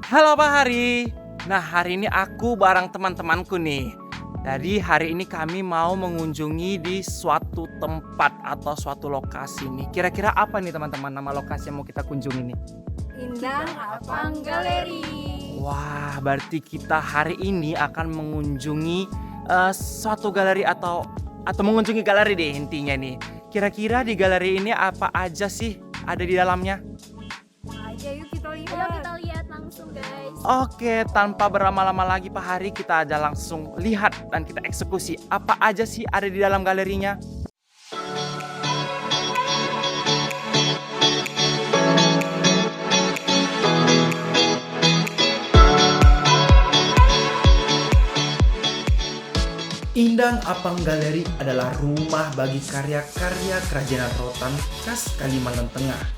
Halo Pak Hari. Nah, hari ini aku bareng teman-temanku nih. Jadi hari ini kami mau mengunjungi di suatu tempat atau suatu lokasi nih. Kira-kira apa nih teman-teman nama lokasi yang mau kita kunjungi nih? Indang Apang Galeri. Wah, berarti kita hari ini akan mengunjungi suatu galeri atau mengunjungi galeri deh intinya nih. Kira-kira di galeri ini apa aja sih ada di dalamnya? Aja yuk kita Ayo lihat. kita lihat langsung guys. Oke, tanpa berlama-lama lagi Pak Hari, kita aja langsung lihat dan kita eksekusi apa aja sih ada di dalam galerinya. Indang Apang Galeri adalah rumah bagi karya-karya kerajinan rotan khas Kalimantan Tengah.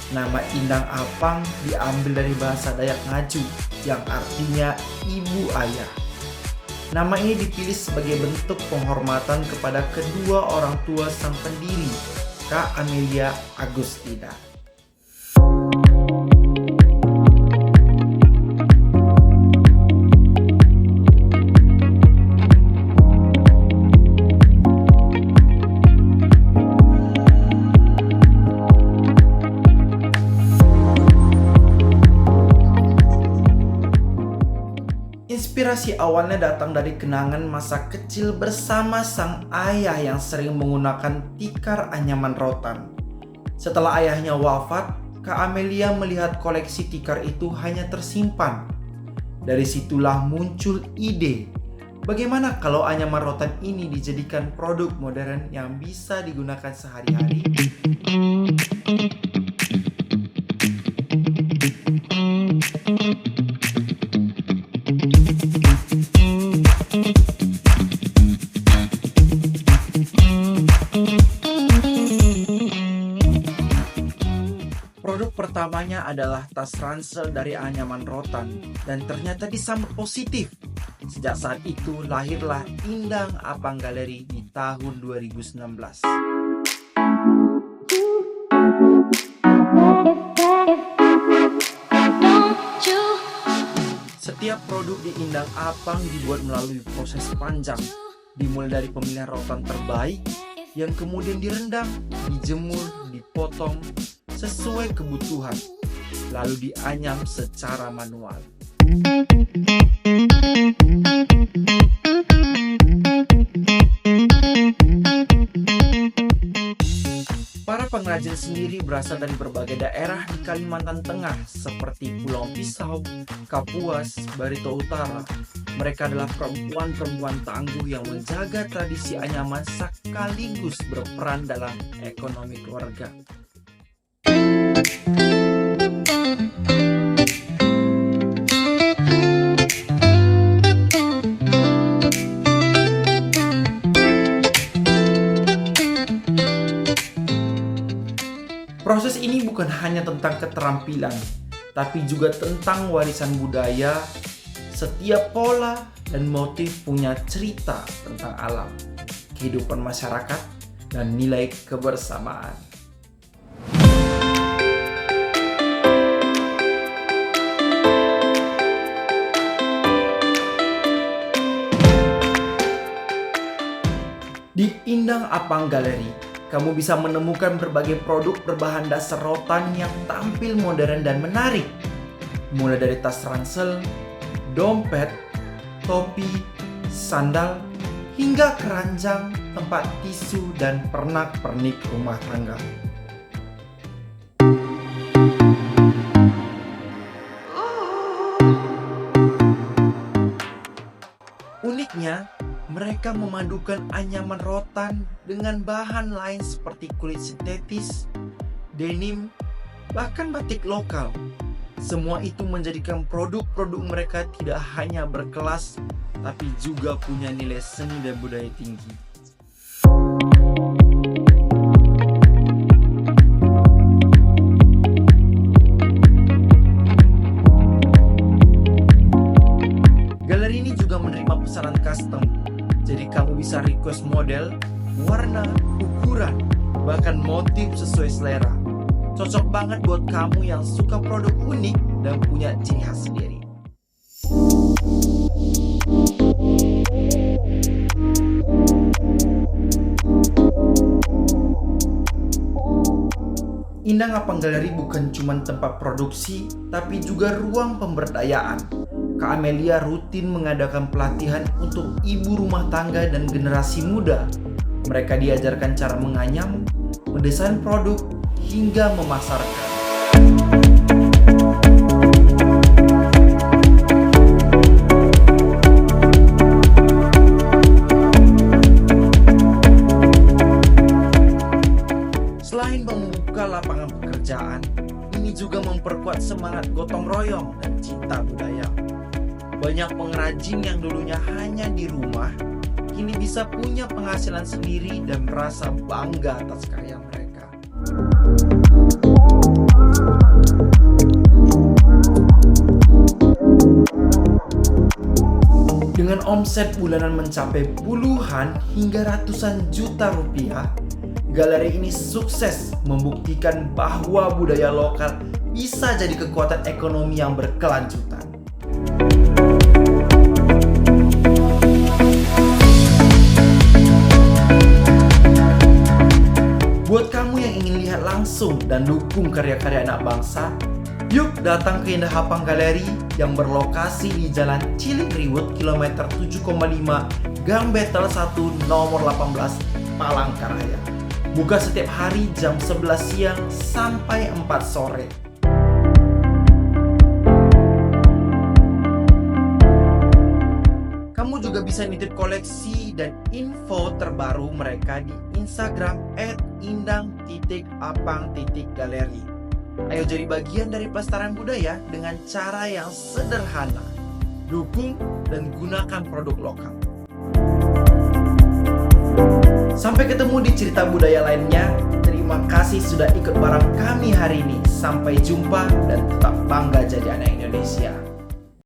Nama Indang Apang diambil dari bahasa Dayak Ngaju yang artinya ibu ayah. Nama ini dipilih sebagai bentuk penghormatan kepada kedua orang tua sang pendiri, Kak Amelia Agustina. Inspirasi awalnya datang dari kenangan masa kecil bersama sang ayah yang sering menggunakan tikar anyaman rotan. Setelah ayahnya wafat, Kak Amelia melihat koleksi tikar itu hanya tersimpan. Dari situlah muncul ide, bagaimana kalau anyaman rotan ini dijadikan produk modern yang bisa digunakan sehari-hari? Produk pertamanya adalah tas ransel dari anyaman rotan dan ternyata disambut positif. Sejak saat itu lahirlah Indang Apang Galeri di tahun 2019. Setiap produk di Indang Apang dibuat melalui proses panjang, dimulai dari pemilihan rotan terbaik yang kemudian direndam, dijemur, dipotong sesuai kebutuhan, lalu dianyam secara manual. Para pengrajin sendiri berasal dari berbagai daerah di Kalimantan Tengah seperti Pulau Pisau, Kapuas, Barito Utara. Mereka adalah perempuan-perempuan tangguh yang menjaga tradisi anyaman sekaligus berperan dalam ekonomi keluarga. Proses ini bukan hanya tentang keterampilan, tapi juga tentang warisan budaya. Setiap pola dan motif punya cerita tentang alam, kehidupan masyarakat, dan nilai kebersamaan. Di Indang Apang Galeri, kamu bisa menemukan berbagai produk berbahan dasar rotan yang tampil modern dan menarik. Mulai dari tas ransel, dompet, topi, sandal, hingga keranjang, tempat tisu, dan pernak-pernik rumah tangga. Uniknya, mereka memadukan anyaman rotan dengan bahan lain seperti kulit sintetis, denim, bahkan batik lokal. Semua itu menjadikan produk-produk mereka tidak hanya berkelas, tapi juga punya nilai seni dan budaya tinggi. Galeri ini juga menerima pesanan custom. Jadi kamu bisa request model, warna, ukuran, bahkan motif sesuai selera. Cocok banget buat kamu yang suka produk unik dan punya ciri khas sendiri. Indang Apang Galeri bukan cuma tempat produksi, tapi juga ruang pemberdayaan. Kak Amelia rutin mengadakan pelatihan untuk ibu rumah tangga dan generasi muda. Mereka diajarkan cara menganyam, mendesain produk, hingga memasarkan. Selain membuka lapangan pekerjaan, ini juga memperkuat semangat gotong royong dan cinta budaya. Banyak pengrajin yang dulunya hanya di rumah, kini bisa punya penghasilan sendiri dan merasa bangga atas karya mereka. Dengan omset bulanan mencapai puluhan hingga ratusan juta rupiah, galeri ini sukses membuktikan bahwa budaya lokal bisa jadi kekuatan ekonomi yang berkelanjutan. Buat kamu yang ingin lihat langsung dan dukung karya-karya anak bangsa, yuk datang ke Indah Apang Galeri yang berlokasi di Jalan Cilikriwut kilometer 7,5 Gang Betel 1 nomor 18 Palangkaraya. Buka setiap hari jam 11 siang sampai 4 sore. Kamu juga bisa nitip koleksi dan info terbaru mereka di Instagram @indang_apang_galeri. Ayo jadi bagian dari pelestarian budaya dengan cara yang sederhana. Dukung dan gunakan produk lokal. Sampai ketemu di cerita budaya lainnya. Terima kasih sudah ikut bareng kami hari ini. Sampai jumpa dan tetap bangga jadi anak Indonesia.